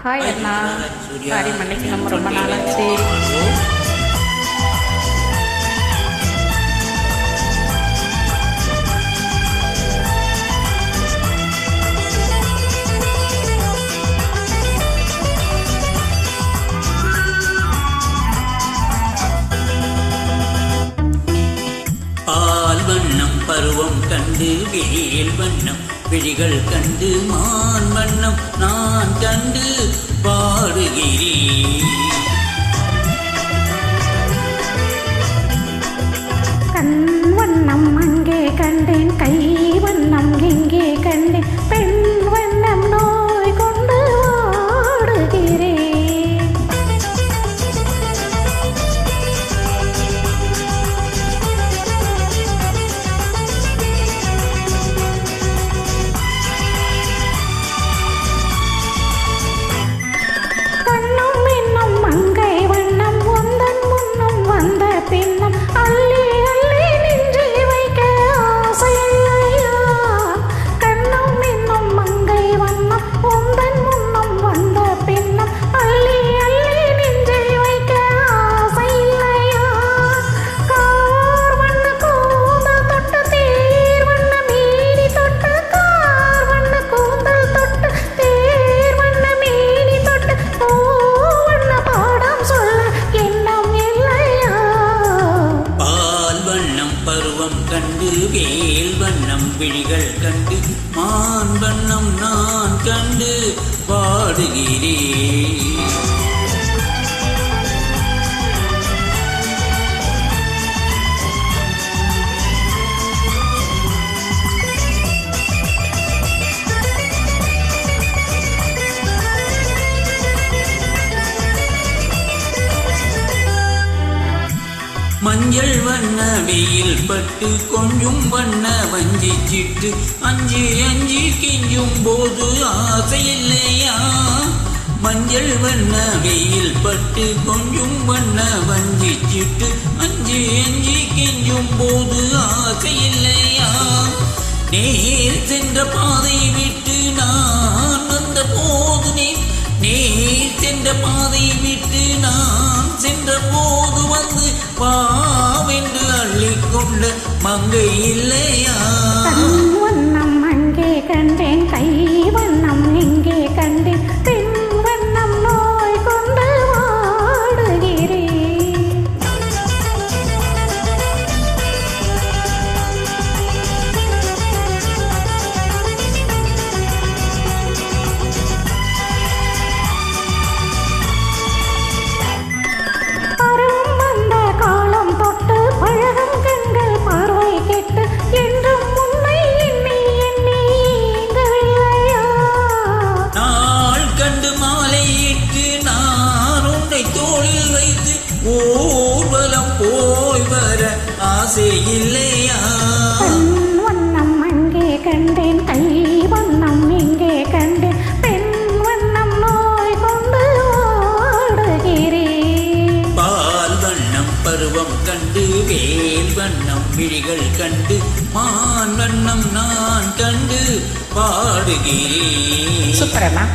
Hi அண்ணா, sorry மன்னிக்கணும், ரொம்ப நாளாச்சு. பால் வண்ணம் பருவம் கண்டு வேல் வண்ணம் விழிகள் கண்டு மான் வண்ணம் நான் கண்டு பாடுகிறேன். கண் வண்ணம் அங்கே கண்டேன், கை வண்ணம் எங்கே கண்டேன், பெண் வண்ணம் நோய் கொண்டு வாடுகிறேன். கண்ணும் இன்னும் மங்கை வண்ணம் உந்தன் முன்னும் வந்த பின்னும் அள்ளி அள்ளி நெஞ்சில் வைக்க ஆசையா. கண்ணும் இன்னும் மங்கை வண்ணம் உந்தன் முன்னும் வந்த பின்னும் அள்ளி அள்ளி நெஞ்சில் வைக்க ஆசையா. கார் வண்ண கூந்தல் தொட்டு தேர் வண்ண மேனி தொட்டு, கார் வண்ண கூந்தல் தொட்டு தேர் வண்ண மேனி தொட்டு, பூ வண்ண பாடம் சொல்ல எண்ணம் இல்லையா. பால் வண்ணம் பருவம் கண்டு வேல் வண்ணம் விழிகள் கண்டு மான் வண்ணம் நான் கண்டு பாடுகிறேன். மஞ்சள் வண்ண வெயில் பட்டு கொஞ்சம் வண்ண வஞ்சி சிட்டு அஞ்சு அஞ்சு கெஞ்சும் போது ஆசை இல்லையா. மஞ்சள் வண்ண வெயில் பட்டு கொஞ்சம் வண்ண வஞ்சி சிட்டு அஞ்சு அஞ்சு கெஞ்சும் போது ஆசை இல்லையா. நேர் சென்ற பாதை விட்டு நான் வந்த போது நேர் சென்ற பாதை விட்டு நான் சென்ற போது வந்து பாவென்று அள்ளிக்கொண்ட மங்கை இல்லையா. கண் வண்ணம் அங்கே கண்டேன், கை வண்ணம் எங்கே கண்டேன், பெண் வண்ணம் நோய் கொண்டு வாடுகிறேன். பருவம் வந்த காலம் தொட்டு பழகும் கண்கள் பார்வை கெட்டு என்றும் உன்னை எண்ணி எண்ணி ஏங்கவில்லையா. நாள் கண்டு மாலையிட்டு நான் உன்னை தோளில் வைத்து ஊர்வலம் போய் வர ஆசை இல்லையா. கண் வண்ணம் அங்கே கண்டேன், கை வண்ணம் எங்கே கண்டேன், பெண் வண்ணம் நோய் கொண்டு வாடுகிறேன். பால் வண்ணம் பருவம் கண்டு வேல் வண்ணம் விழிகள் கண்டு மான் வண்ணம் நான் கண்டு பாடுகிறேன். சூப்பர் அண்ணா.